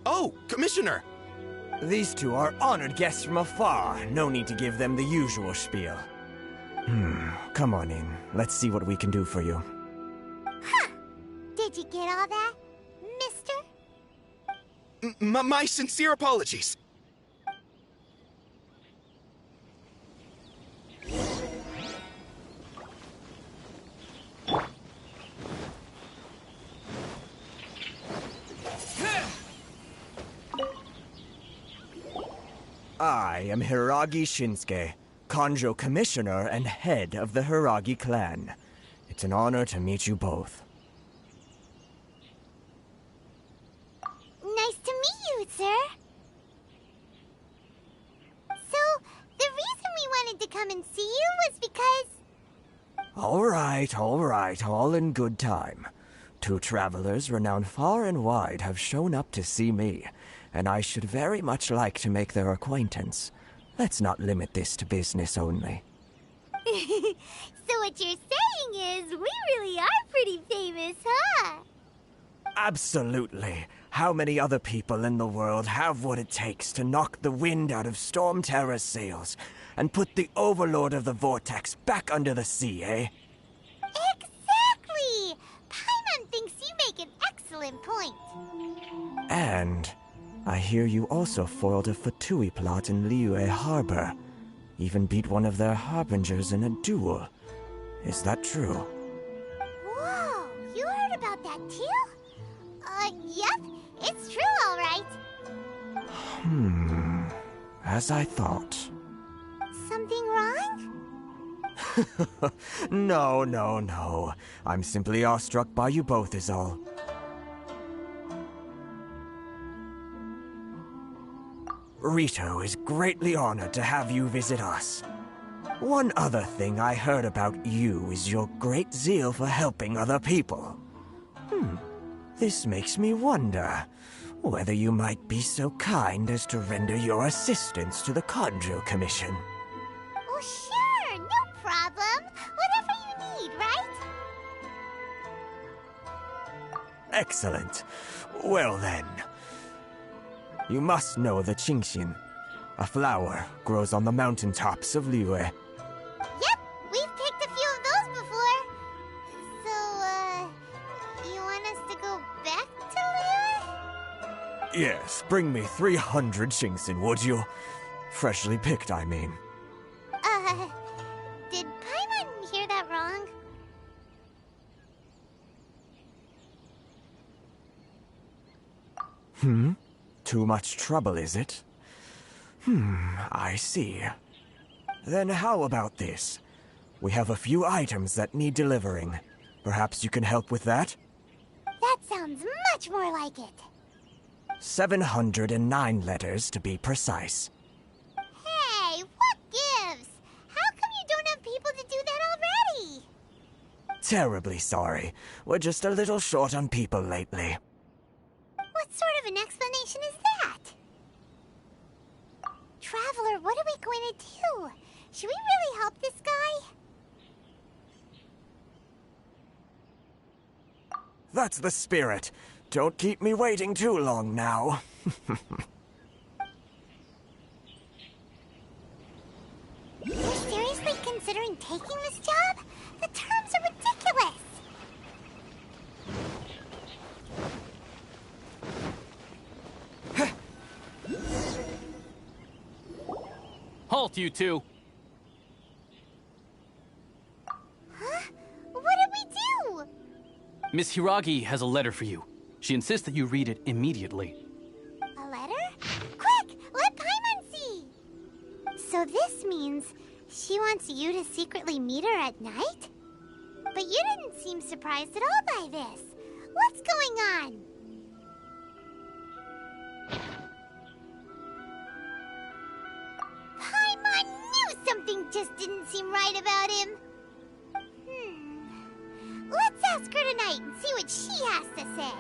Speaker 13: Oh, Commissioner!
Speaker 8: These two are honored guests from afar. No need to give them the usual spiel. Come on in. Let's see what we can do for you.
Speaker 3: Did you get all that, mister?
Speaker 13: My sincere apologies.
Speaker 8: I am Hiragi Shinsuke, Kanjo Commissioner and head of the Hiragi clan. It's an honor to meet you both.
Speaker 3: Nice to meet you, sir. So, the reason we wanted to come and see you was because...
Speaker 8: All right, all in good time. Two travelers renowned far and wide have shown up to see me, and I should very much like to make their acquaintance. Let's not limit this to business only.
Speaker 3: So what you're saying is, we really are pretty famous, huh?
Speaker 8: Absolutely. How many other people in the world have what it takes to knock the wind out of Storm Terror's sails and put the Overlord of the Vortex back under the sea, eh?
Speaker 3: Exactly! Paimon thinks you make an excellent point.
Speaker 8: And I hear you also foiled a Fatui plot in Liyue Harbor. Even beat one of their harbingers in a duel. Is that true?
Speaker 3: Whoa, you heard about that too? Yep, it's true, all right.
Speaker 8: As I thought.
Speaker 3: Something wrong?
Speaker 8: No. I'm simply awestruck by you both is all. Rito is greatly honored to have you visit us. One other thing I heard about you is your great zeal for helping other people. This makes me wonder whether you might be so kind as to render your assistance to the Kanjo Commission.
Speaker 3: Oh, sure, no problem. Whatever you need, right?
Speaker 8: Excellent. Well then. You must know the Qingshin. A flower grows on the mountaintops of Liyue.
Speaker 3: Yep, we've picked a few of those before. So, you want us to go back to Liyue?
Speaker 8: Yes, bring me 300 Qingshin, would you? Freshly picked, I mean.
Speaker 3: Did Paimon hear that wrong?
Speaker 8: Too much trouble, is it? I see. Then how about this? We have a few items that need delivering. Perhaps you can help with that?
Speaker 3: That sounds much more like it.
Speaker 8: 709 letters, to be precise.
Speaker 3: Hey, what gives? How come you don't have people to do that already?
Speaker 8: Terribly sorry. We're just a little short on people lately.
Speaker 3: What sort of an explanation is that? Traveler, what are we going to do? Should we really help this guy?
Speaker 8: That's the spirit. Don't keep me waiting too long now.
Speaker 3: You're seriously considering taking this job? The terms are ridiculous.
Speaker 14: Halt, you two!
Speaker 3: Huh? What did we do?
Speaker 14: Miss Hiragi has a letter for you. She insists that you read it immediately.
Speaker 3: A letter? Quick, let Paimon see. So this means she wants you to secretly meet her at night? But you didn't seem surprised at all by this. What's going on? Paimon knew something just didn't seem right about him. Let's ask her tonight and see what she has to say.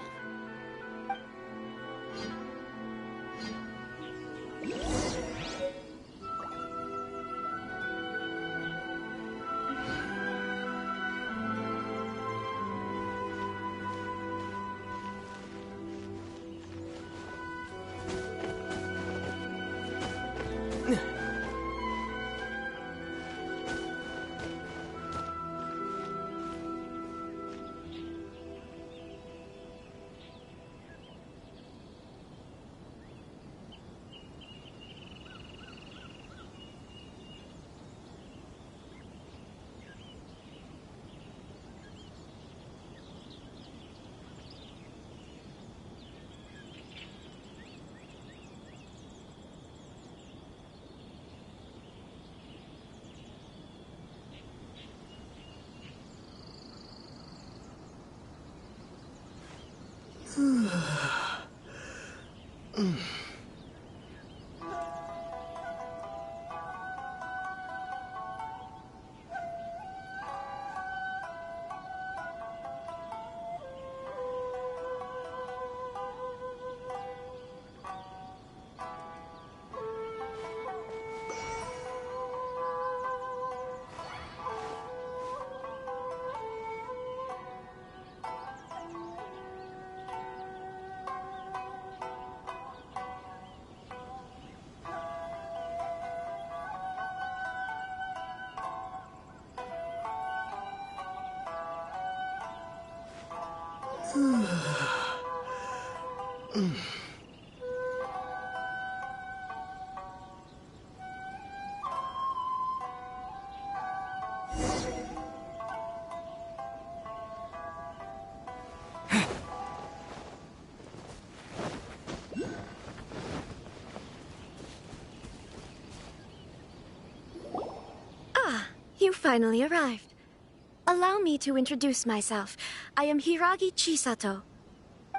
Speaker 15: You finally arrived. Allow me to introduce myself. I am Hiragi Chisato.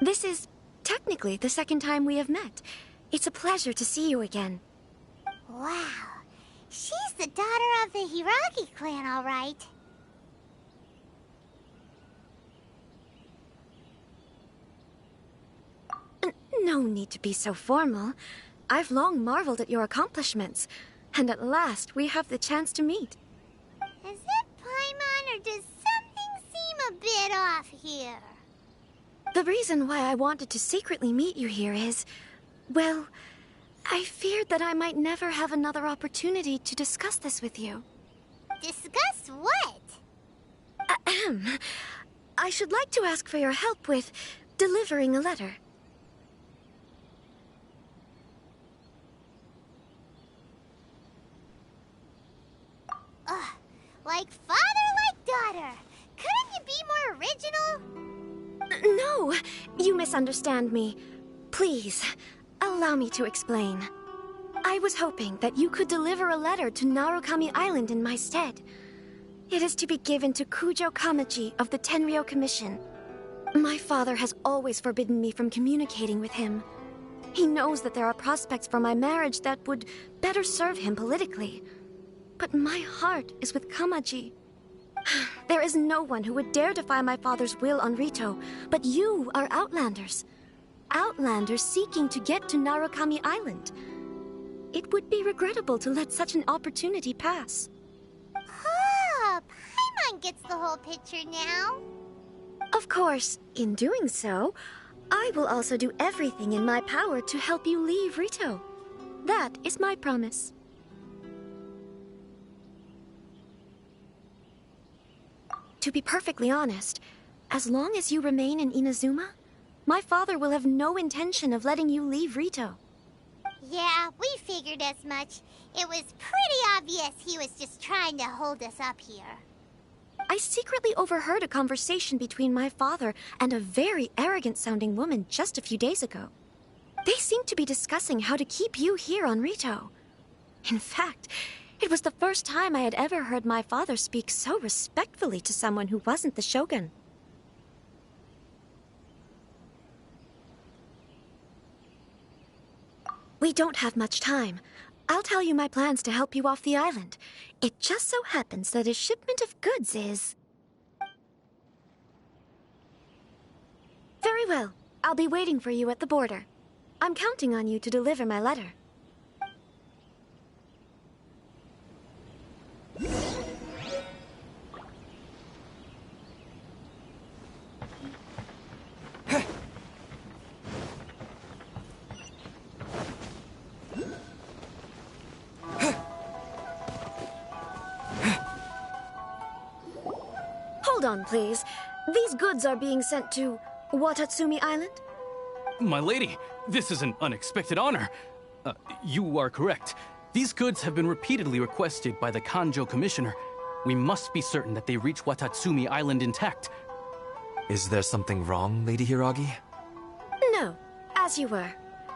Speaker 15: This is technically the second time we have met. It's a pleasure to see you again.
Speaker 3: Wow. She's the daughter of the Hiragi clan, all right.
Speaker 15: No need to be so formal. I've long marveled at your accomplishments. And at last, we have the chance to meet.
Speaker 3: Is it Paimon, or does something seem a bit off here?
Speaker 15: The reason why I wanted to secretly meet you here is, well, I feared that I might never have another opportunity to discuss this with you.
Speaker 3: Discuss what?
Speaker 15: Ahem. I should like to ask for your help with delivering a letter.
Speaker 3: Like father, like daughter. Couldn't you be more original?
Speaker 15: No, you misunderstand me. Please, allow me to explain. I was hoping that you could deliver a letter to Narukami Island in my stead. It is to be given to Kujo Kamaji of the Tenryou Commission. My father has always forbidden me from communicating with him. He knows that there are prospects for my marriage that would better serve him politically. But my heart is with Kamaji. There is no one who would dare defy my father's will on Rito, but you are Outlanders. Outlanders seeking to get to Narukami Island. It would be regrettable to let such an opportunity pass.
Speaker 3: Oh, Paimon gets the whole picture now.
Speaker 15: Of course, in doing so, I will also do everything in my power to help you leave Rito. That is my promise. To be perfectly honest, as long as you remain in Inazuma, my father will have no intention of letting you leave Rito.
Speaker 3: Yeah, we figured as much. It was pretty obvious he was just trying to hold us up here.
Speaker 15: I secretly overheard a conversation between my father and a very arrogant-sounding woman just a few days ago. They seemed to be discussing how to keep you here on Rito. In fact, it was the first time I had ever heard my father speak so respectfully to someone who wasn't the Shogun. We don't have much time. I'll tell you my plans to help you off the island. It just so happens that a shipment of goods is... Very well. I'll be waiting for you at the border. I'm counting on you to deliver my letter. Hold on, please. These goods are being sent to Watatsumi Island?
Speaker 14: My lady, this is an unexpected honor. You are correct. These goods have been repeatedly requested by the Kanjo Commissioner. We must be certain that they reach Watatsumi Island intact.
Speaker 8: Is there something wrong, Lady Hiragi?
Speaker 15: No, as you were.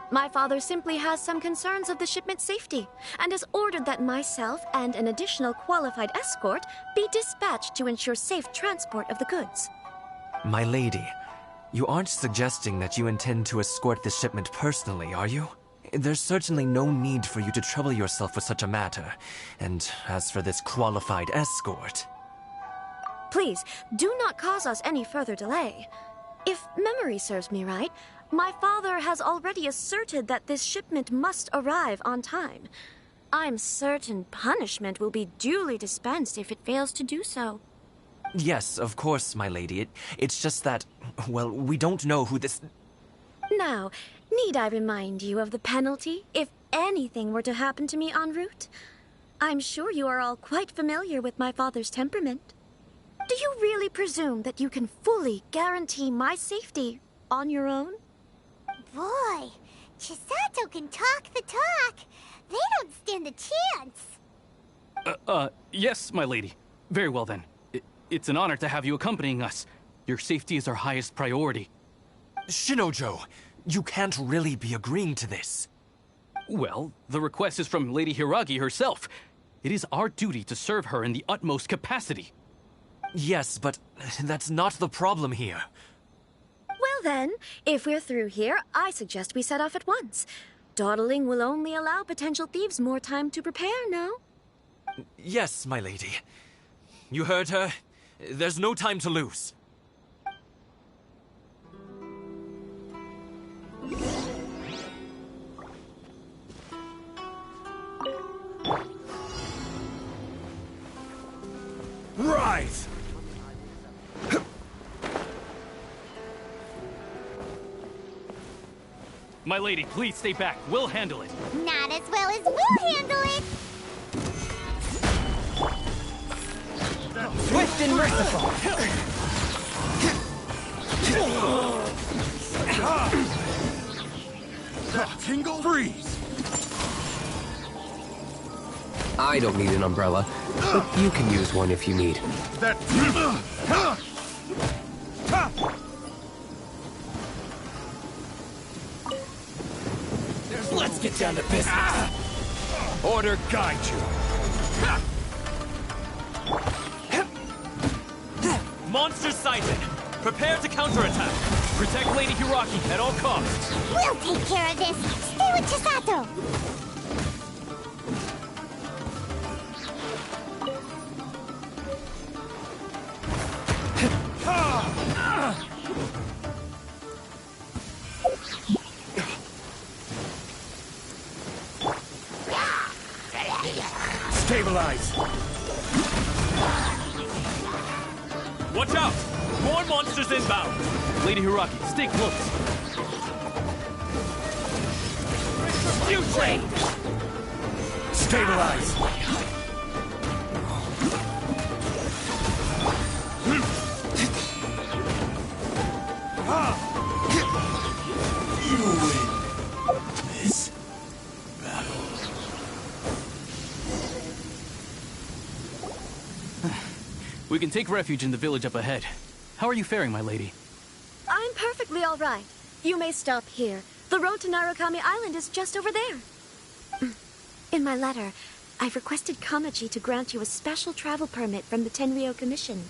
Speaker 15: My father simply has some concerns of the shipment's safety, and has ordered that myself and an additional qualified escort be dispatched to ensure safe transport of the goods.
Speaker 8: My lady, you aren't suggesting that you intend to escort this shipment personally, are you? There's certainly no need for you to trouble yourself with such a matter. And as for this qualified escort...
Speaker 15: Please, do not cause us any further delay. If memory serves me right, my father has already asserted that this shipment must arrive on time. I'm certain punishment will be duly dispensed if it fails to do so.
Speaker 8: Yes, of course, my lady. It's just that, well, we don't know who this...
Speaker 15: Now, need I remind you of the penalty if anything were to happen to me en route? I'm sure you are all quite familiar with my father's temperament. Do you really presume that you can fully guarantee my safety on your own?
Speaker 3: Boy, Chisato can talk the talk. They don't stand a chance.
Speaker 14: Yes, my lady. Very well then. It's an honor to have you accompanying us. Your safety is our highest priority.
Speaker 8: Shinojo, you can't really be agreeing to this.
Speaker 14: Well, the request is from Lady Hiragi herself. It is our duty to serve her in the utmost capacity.
Speaker 8: Yes, but that's not the problem here.
Speaker 15: Well then, if we're through here, I suggest we set off at once. Dawdling will only allow potential thieves more time to prepare, no?
Speaker 8: Yes, my lady. You heard her. There's no time to lose.
Speaker 6: Right!
Speaker 14: My lady, please stay back. We'll handle it.
Speaker 3: Not as well as we'll handle it.
Speaker 16: Swift and merciful.
Speaker 6: That tingle? Freeze!
Speaker 16: I don't need an umbrella, but you can use one if you need.
Speaker 6: That...
Speaker 16: Let's get down to business.
Speaker 6: Order guide you.
Speaker 9: Monsters sighted! Prepare to counterattack! Protect Lady Hiraki at all costs!
Speaker 3: We'll take care of this! Stay with Chisato!
Speaker 9: Stabilize! Watch out! More monsters inbound!
Speaker 14: Lady Hiraki, stay close.
Speaker 9: You trade! Stabilize!
Speaker 6: You win this battle.
Speaker 14: We can take refuge in the village up ahead. How are you faring, my lady?
Speaker 15: I'm perfectly all right. You may stop here. The road to Narukami Island is just over there. In my letter, I've requested Kamaji to grant you a special travel permit from the Tenryou Commission.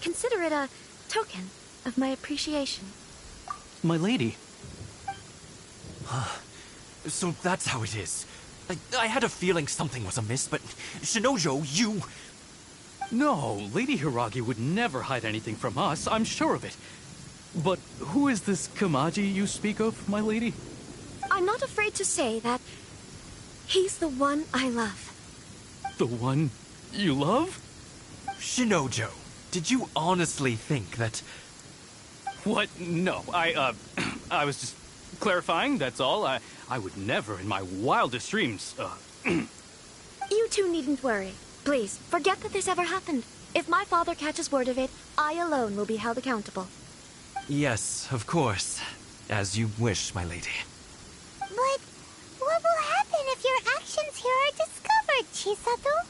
Speaker 15: Consider it a token of my appreciation.
Speaker 14: My lady.
Speaker 17: So that's how it is. I had a feeling something was amiss, but Shinojo, you...
Speaker 14: No, Lady Hiragi would never hide anything from us, I'm sure of it. But who is this Kamaji you speak of, my lady?
Speaker 15: I'm not afraid to say that he's the one I love.
Speaker 14: The one you love?
Speaker 17: Shinojo, did you honestly think that...
Speaker 14: What? No, I was just clarifying, that's all. I would never in my wildest dreams,
Speaker 15: You two needn't worry. Please, forget that this ever happened. If my father catches word of it, I alone will be held accountable.
Speaker 17: Yes, of course. As you wish, my lady.
Speaker 3: But what will happen if your actions here are discovered, Chisato?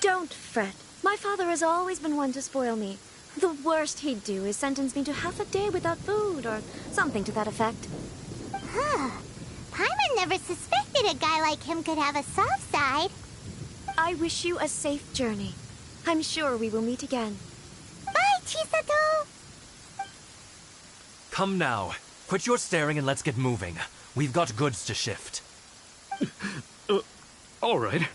Speaker 15: Don't fret. My father has always been one to spoil me. The worst he'd do is sentence me to half a day without food, or something to that effect.
Speaker 3: Huh. Paimon never suspected a guy like him could have a soft side.
Speaker 15: I wish you a safe journey. I'm sure we will meet again.
Speaker 3: Bye, Chisato!
Speaker 17: Come now. Quit your staring and let's get moving. We've got goods to shift.
Speaker 14: All right.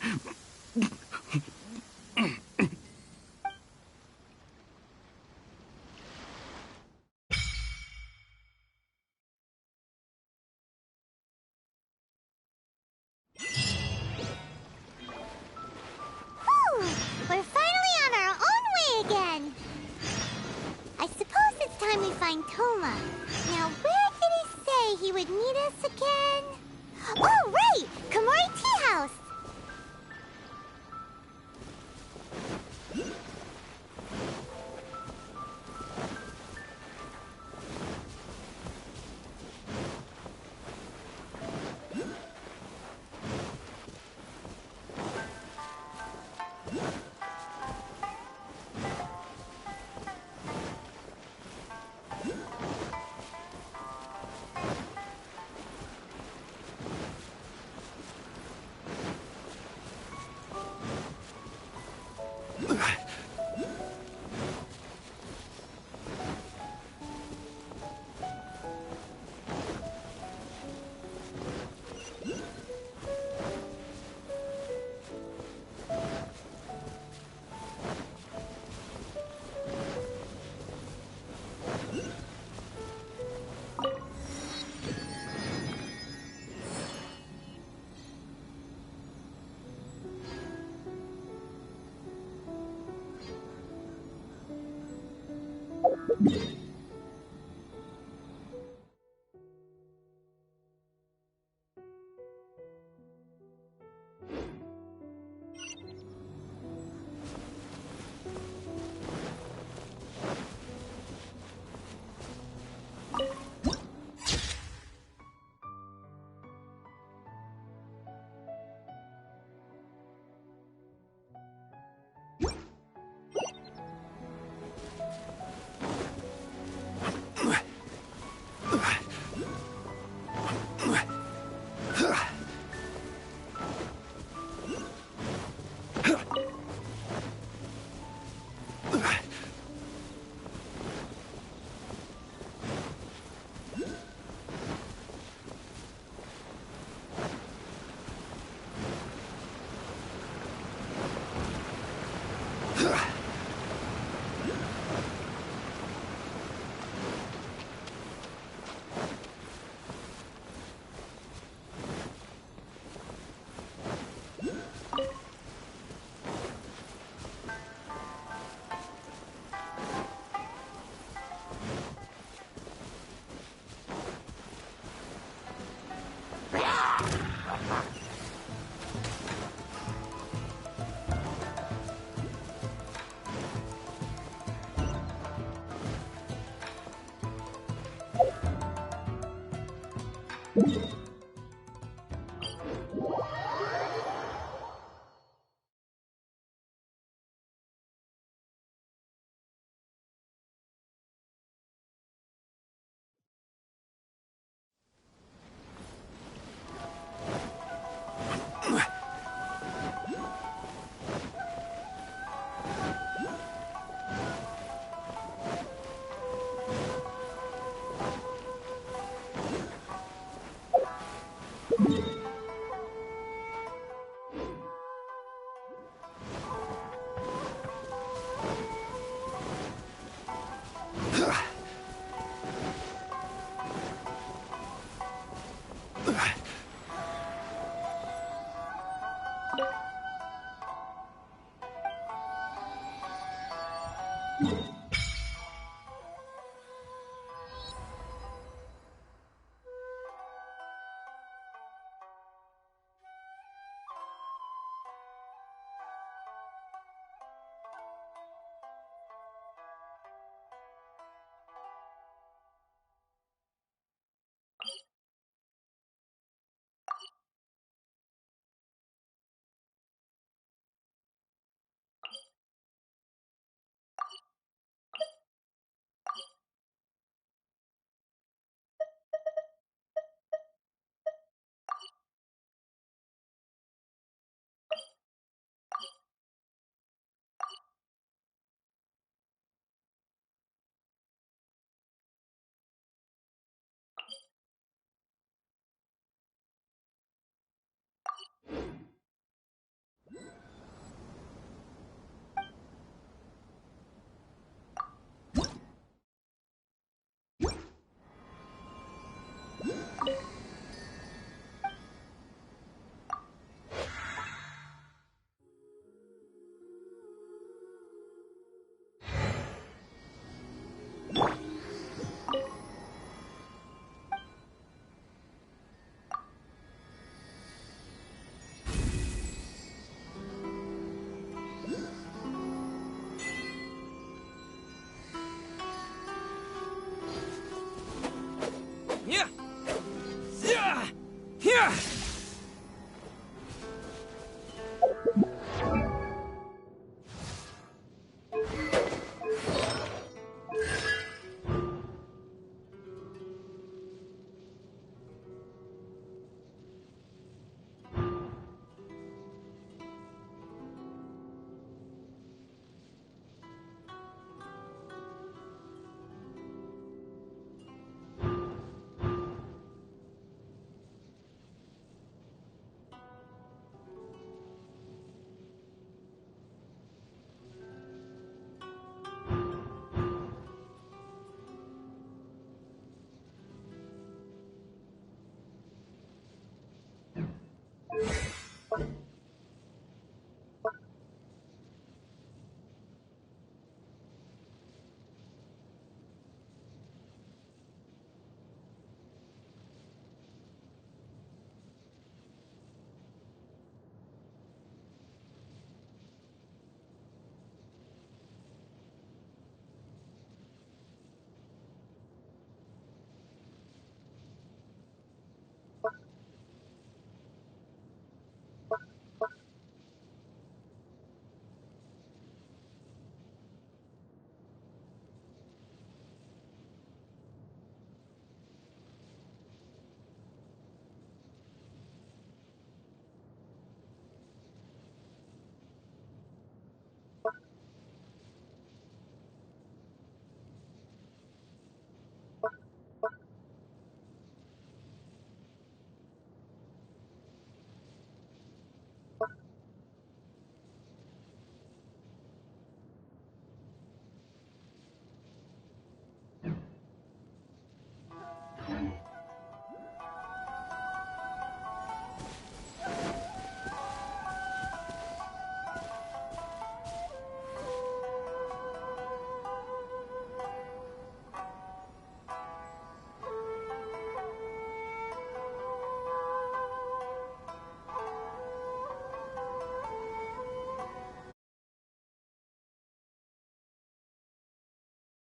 Speaker 3: We're finally on our own way again. I suppose it's time we find Toma. Now, where did he say he would meet us again? Oh, right! Komori Tea House!
Speaker 6: you